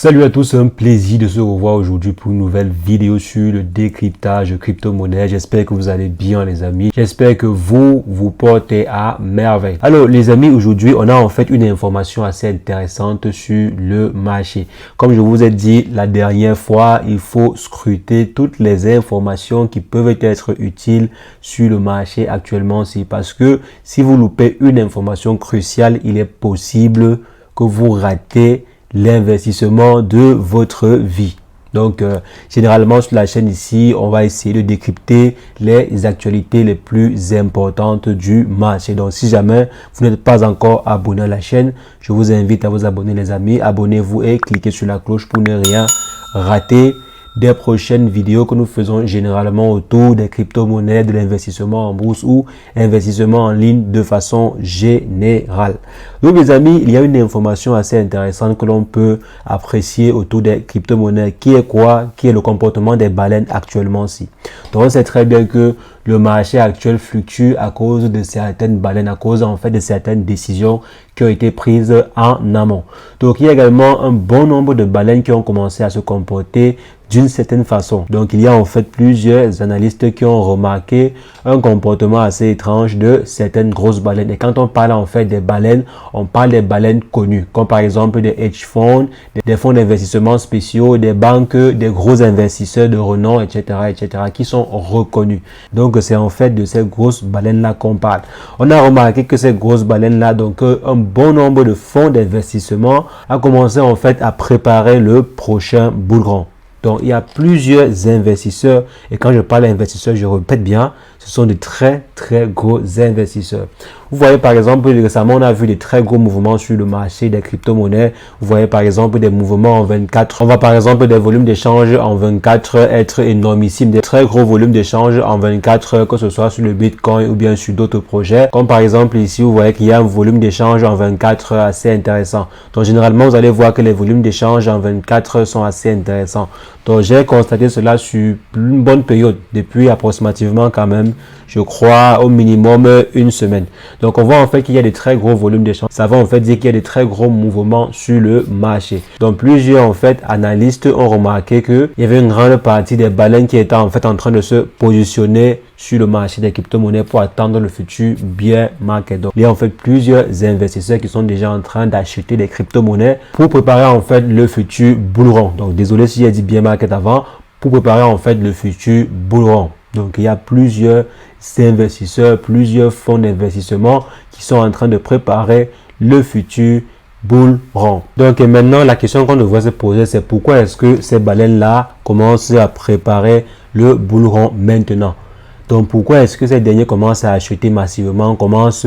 Salut à tous, c'est un plaisir de se revoir aujourd'hui pour une nouvelle vidéo sur le décryptage de crypto-monnaie. J'espère que vous allez bien les amis. J'espère que vous portez à merveille. Alors les amis, aujourd'hui on a en fait une information assez intéressante sur le marché. Comme je vous ai dit la dernière fois, il faut scruter toutes les informations qui peuvent être utiles sur le marché actuellement. C'est parce que si vous loupez une information cruciale, il est possible que vous ratez l'investissement de votre vie. Donc, généralement sur la chaîne ici, on va essayer de décrypter les actualités les plus importantes du marché. Donc, si jamais vous n'êtes pas encore abonné à la chaîne, je vous invite à vous abonner les amis. Abonnez-vous et cliquez sur la cloche pour ne rien rater des prochaines vidéos que nous faisons généralement autour des crypto-monnaies, de l'investissement en bourse ou investissement en ligne de façon générale. Donc les amis, il y a une information assez intéressante que l'on peut apprécier autour des crypto-monnaies. Qui est quoi? Qui est le comportement des baleines actuellement aussi. Donc on sait très bien que le marché actuel fluctue à cause de certaines baleines, à cause en fait de certaines décisions qui ont été prises en amont. Donc il y a également un bon nombre de baleines qui ont commencé à se comporter d'une certaine façon. Donc il y a en fait plusieurs analystes qui ont remarqué un comportement assez étrange de certaines grosses baleines. Et quand on parle en fait des baleines, on parle des baleines connues, comme par exemple des hedge funds, des fonds d'investissement spéciaux, des banques, des gros investisseurs de renom, etc., qui sont reconnus. Donc c'est en fait de ces grosses baleines-là qu'on parle. On a remarqué que ces grosses baleines-là, donc un bon nombre de fonds d'investissement a commencé en fait à préparer le prochain bull run. Donc, il y a plusieurs investisseurs, et quand je parle d'investisseurs, je répète bien, ce sont de très gros investisseurs. Vous voyez par exemple, récemment, on a vu des très gros mouvements sur le marché des crypto-monnaies. Vous voyez par exemple des mouvements en 24. On voit par exemple des volumes d'échange en 24 être énormissimes, des très gros volumes d'échange en 24, que ce soit sur le Bitcoin ou bien sur d'autres projets. Comme par exemple ici, vous voyez qu'il y a un volume d'échange en 24 assez intéressant. Donc, généralement, vous allez voir que les volumes d'échange en 24 sont assez intéressants. Donc, j'ai constaté cela sur une bonne période, depuis approximativement quand même, je crois, au minimum une semaine. Donc, on voit en fait qu'il y a des très gros volumes d'échange. Ça va en fait dire qu'il y a des très gros mouvements sur le marché. Donc, plusieurs en fait analystes ont remarqué qu'il y avait une grande partie des baleines qui étaient en fait en train de se positionner sur le marché des crypto-monnaies pour attendre le futur bear market. Donc, il y a en fait plusieurs investisseurs qui sont déjà en train d'acheter des crypto-monnaies pour préparer en fait le futur bull run. Donc, désolé si j'ai dit bear market avant, pour préparer en fait le futur bull run. Donc, il y a plusieurs investisseurs, plusieurs fonds d'investissement qui sont en train de préparer le futur bull run. Donc, maintenant, la question qu'on devrait se poser, c'est pourquoi est-ce que ces baleines-là commencent à préparer le bull run maintenant? Donc, pourquoi est-ce que ces derniers commencent à acheter massivement, commencent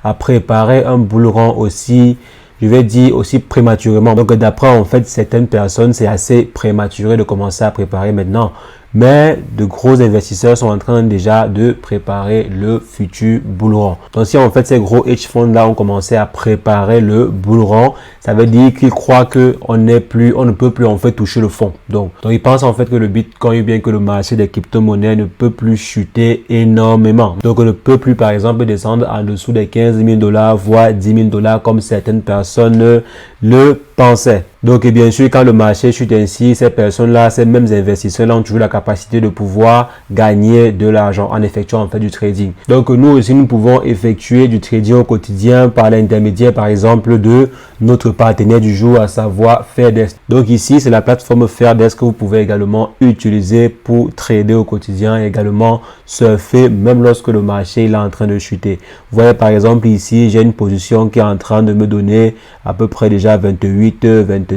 à préparer un bull run aussi, je vais dire aussi prématurément? Donc, d'après en fait certaines personnes, c'est assez prématuré de commencer à préparer maintenant. Mais de gros investisseurs sont en train déjà de préparer le futur bull run. Donc, si en fait ces gros hedge funds là ont commencé à préparer le bull run, ça veut dire qu'ils croient que on ne peut plus en fait toucher le fond. Donc ils pensent en fait que le Bitcoin ou bien que le marché des crypto-monnaies ne peut plus chuter énormément. Donc on ne peut plus par exemple descendre en dessous des 15 000 $, voire 10 000 $ comme certaines personnes le pensaient. Donc, et bien sûr, quand le marché chute ainsi, ces personnes-là, ces mêmes investisseurs-là ont toujours la capacité de pouvoir gagner de l'argent en effectuant en fait du trading. Donc, nous aussi, nous pouvons effectuer du trading au quotidien par l'intermédiaire, par exemple, de notre partenaire du jour, à savoir Fairdesk. Donc, ici, c'est la plateforme Fairdesk que vous pouvez également utiliser pour trader au quotidien et également surfer, même lorsque le marché il est en train de chuter. Vous voyez, par exemple, ici, j'ai une position qui est en train de me donner à peu près déjà 29%.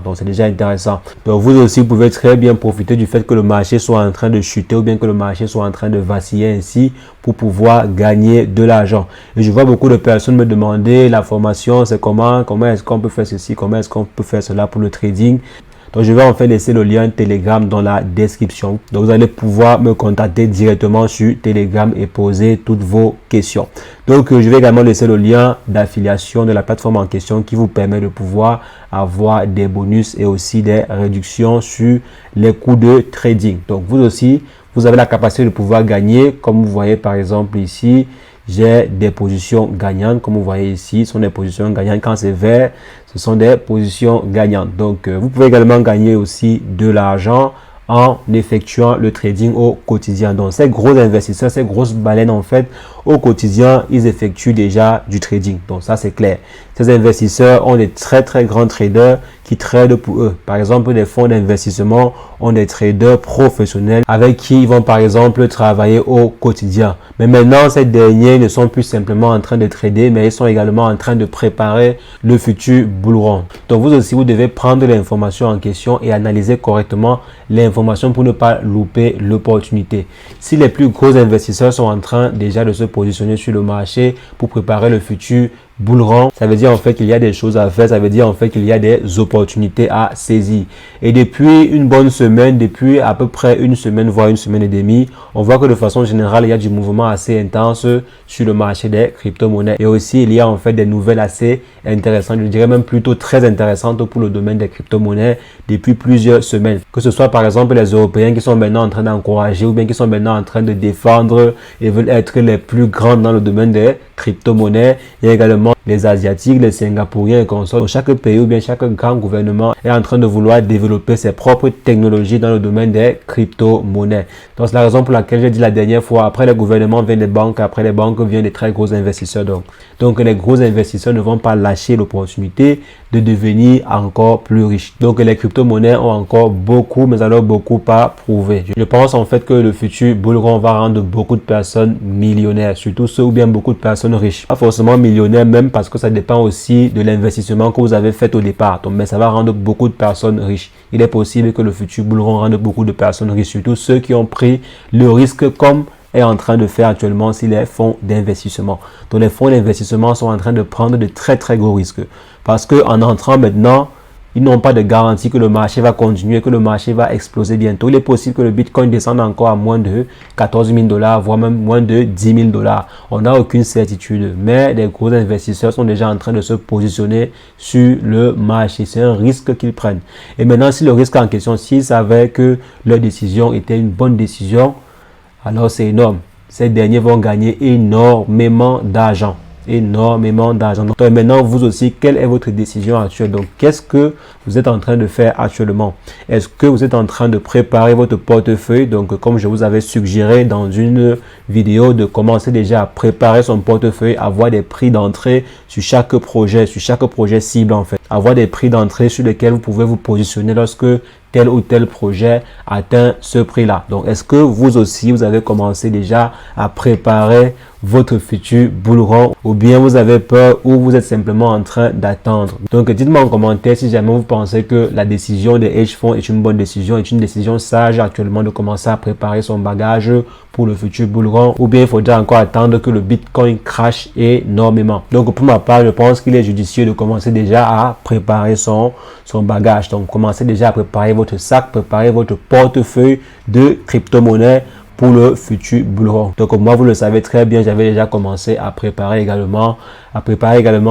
Donc c'est déjà intéressant. Donc vous aussi pouvez très bien profiter du fait que le marché soit en train de chuter ou bien que le marché soit en train de vaciller ainsi pour pouvoir gagner de l'argent. Et je vois beaucoup de personnes me demander la formation, c'est comment est-ce qu'on peut faire ceci, comment est-ce qu'on peut faire cela pour le trading. Donc, je vais en fait laisser le lien Telegram dans la description. Donc, vous allez pouvoir me contacter directement sur Telegram et poser toutes vos questions. Donc, je vais également laisser le lien d'affiliation de la plateforme en question qui vous permet de pouvoir avoir des bonus et aussi des réductions sur les coûts de trading. Donc, vous aussi, vous avez la capacité de pouvoir gagner, comme vous voyez par exemple ici. j'ai des positions gagnantes. Comme vous voyez ici, ce sont des positions gagnantes. Quand c'est vert, ce sont des positions gagnantes. Donc, vous pouvez également gagner aussi de l'argent en effectuant le trading au quotidien. Donc, ces gros investisseurs, ces grosses baleines, en fait, au quotidien, ils effectuent déjà du trading. Donc, ça, c'est clair. Ces investisseurs ont des très, très grands traders qui tradent pour eux. Par exemple, les fonds d'investissement ont des traders professionnels avec qui ils vont, par exemple, travailler au quotidien. Mais maintenant, ces derniers ne sont plus simplement en train de trader, mais ils sont également en train de préparer le futur bull run. Donc, vous aussi, vous devez prendre l'information en question et analyser correctement l'information pour ne pas louper l'opportunité. Si les plus gros investisseurs sont en train déjà de se positionner sur le marché pour préparer le futur bull run, ça veut dire en fait qu'il y a des choses à faire, ça veut dire en fait qu'il y a des opportunités à saisir. Et depuis une bonne semaine, depuis à peu près une semaine, voire une semaine et demie, on voit que de façon générale, il y a du mouvement assez intense sur le marché des crypto-monnaies. Et aussi, il y a en fait des nouvelles assez intéressantes, je dirais même plutôt très intéressantes pour le domaine des crypto-monnaies depuis plusieurs semaines. Que ce soit par exemple les Européens qui sont maintenant en train d'encourager ou bien qui sont maintenant en train de défendre et veulent être les plus grands dans le domaine des crypto-monnaies. Il y a également les Asiatiques, les Singapouriens et consorts. Chaque pays ou bien chaque grand gouvernement est en train de vouloir développer ses propres technologies dans le domaine des crypto-monnaies. Donc, c'est la raison pour laquelle j'ai dit la dernière fois, après les gouvernements viennent les banques, après les banques viennent les très gros investisseurs. Donc les gros investisseurs ne vont pas lâcher l'opportunité de devenir encore plus riches. Donc, les crypto-monnaies ont encore beaucoup, mais alors beaucoup à prouver. Je pense en fait que le futur bull run va rendre beaucoup de personnes millionnaires, surtout ceux ou bien beaucoup de personnes riches. Pas forcément millionnaires même parce que ça dépend aussi de l'investissement que vous avez fait au départ. Donc, mais ça va rendre beaucoup de personnes riches. Il est possible que le futur bull run rende beaucoup de personnes riches, surtout ceux qui ont pris le risque comme est en train de faire actuellement aussi les fonds d'investissement. Donc, les fonds d'investissement sont en train de prendre de très très gros risques parce que en entrant maintenant, ils n'ont pas de garantie que le marché va continuer, que le marché va exploser bientôt. Il est possible que le Bitcoin descende encore à moins de 14 000 $, voire même moins de 10 000 $. On n'a aucune certitude, mais les gros investisseurs sont déjà en train de se positionner sur le marché. C'est un risque qu'ils prennent. Et maintenant, si le risque en question, s'ils savaient que leur décision était une bonne décision, alors c'est énorme. Ces derniers vont gagner énormément d'argent. Donc maintenant, vous aussi, quelle est votre décision actuelle? Donc, qu'est-ce que vous êtes en train de faire actuellement? Est-ce que vous êtes en train de préparer votre portefeuille? Donc, comme je vous avais suggéré dans une vidéo, de commencer déjà à préparer son portefeuille, avoir des prix d'entrée sur chaque projet cible en fait. Avoir des prix d'entrée sur lesquels vous pouvez vous positionner lorsque tel ou tel projet atteint ce prix-là. Donc, est-ce que vous aussi, vous avez commencé déjà à préparer votre futur bull run ou bien vous avez peur ou vous êtes simplement en train d'attendre? Donc, dites-moi en commentaire si jamais vous pensez que la décision des hedge funds est une bonne décision, est une décision sage actuellement de commencer à préparer son bagage pour le futur bull run ou bien il faudra encore attendre que le Bitcoin crash énormément. Donc, pour ma part, je pense qu'il est judicieux de commencer déjà à préparer son bagage. Donc, commencez déjà à préparer votre sac, préparer votre portefeuille de crypto-monnaies pour le futur bull run. Donc, moi, vous le savez très bien, j'avais déjà commencé à préparer également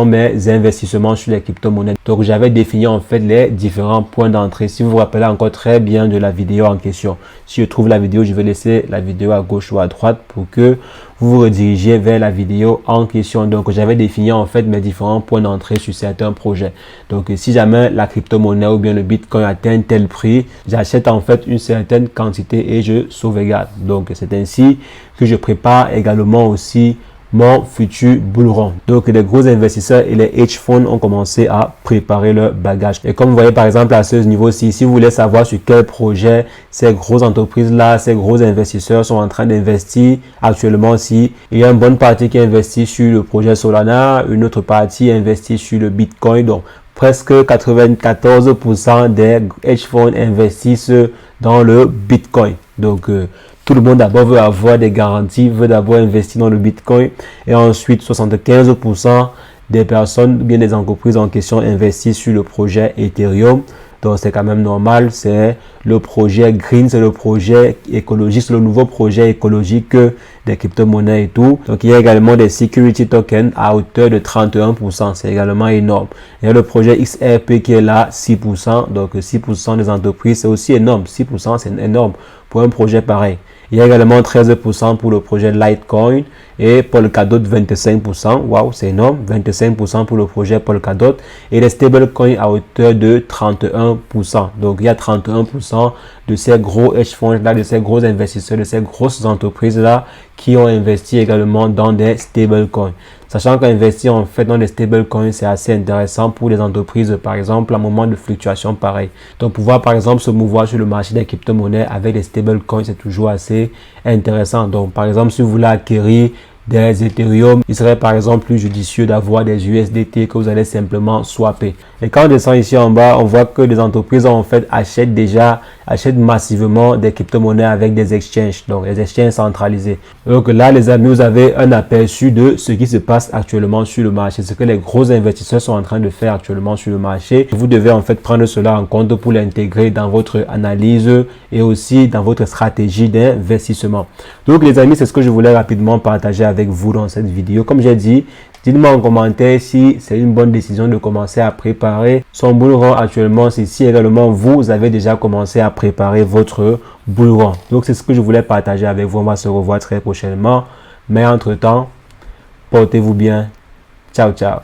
mes investissements sur les crypto-monnaies. Donc, j'avais défini en fait les différents points d'entrée. Si vous vous rappelez encore très bien de la vidéo en question, si je trouve la vidéo, je vais laisser la vidéo à gauche ou à droite pour que vous vous redirigiez vers la vidéo en question. Donc, j'avais défini en fait mes différents points d'entrée sur certains projets. Donc, si jamais la crypto-monnaie ou bien le Bitcoin atteint tel prix, j'achète en fait une certaine quantité et je sauvegarde. Donc, c'est ainsi que je prépare également aussi mon futur bull run. Donc, les gros investisseurs et les hedge funds ont commencé à préparer leur bagage. Et comme vous voyez par exemple à ce niveau-ci, si vous voulez savoir sur quel projet ces grosses entreprises-là, ces gros investisseurs sont en train d'investir actuellement, si il y a une bonne partie qui investit sur le projet Solana, une autre partie investit sur le Bitcoin. Donc, presque 94% des hedge funds investissent dans le Bitcoin. Donc, tout le monde d'abord veut avoir des garanties, veut d'abord investir dans le Bitcoin et ensuite 75% des personnes, bien des entreprises en question investissent sur le projet Ethereum. Donc, c'est quand même normal, c'est le projet Green, c'est le projet écologique, c'est le nouveau projet écologique des crypto-monnaies et tout. Donc, il y a également des security tokens à hauteur de 31%, c'est également énorme. Il y a le projet XRP qui est là, 6%, donc 6% des entreprises, c'est aussi énorme, 6% c'est énorme pour un projet pareil. Il y a également 13% pour le projet Litecoin et Polkadot 25%. Waouh, c'est énorme. 25% pour le projet Polkadot et les stablecoins à hauteur de 31%. Donc, il y a 31% de ces gros hedge funds-là, de ces gros investisseurs, de ces grosses entreprises-là qui ont investi également dans des stablecoins. Sachant qu'investir en fait dans des stablecoins, c'est assez intéressant pour les entreprises, par exemple, à un moment de fluctuation pareil. Donc, pouvoir par exemple se mouvoir sur le marché des crypto-monnaies avec des stablecoins, c'est toujours assez intéressant. Donc, par exemple, si vous voulez acquérir des Ethereum, il serait par exemple plus judicieux d'avoir des USDT que vous allez simplement swapper. Et quand on descend ici en bas, on voit que les entreprises en fait achètent massivement des crypto-monnaies avec des exchanges, donc les exchanges centralisés. Donc là, les amis, vous avez un aperçu de ce qui se passe actuellement sur le marché, ce que les gros investisseurs sont en train de faire actuellement sur le marché. Vous devez en fait prendre cela en compte pour l'intégrer dans votre analyse et aussi dans votre stratégie d'investissement. Donc les amis, c'est ce que je voulais rapidement partager avec vous dans cette vidéo. Comme j'ai dit, dites-moi en commentaire si c'est une bonne décision de commencer à préparer son bull run actuellement. Si également vous avez déjà commencé à préparer votre bull run. Donc c'est ce que je voulais partager avec vous. On va se revoir très prochainement. Mais entre-temps, portez-vous bien. Ciao, ciao.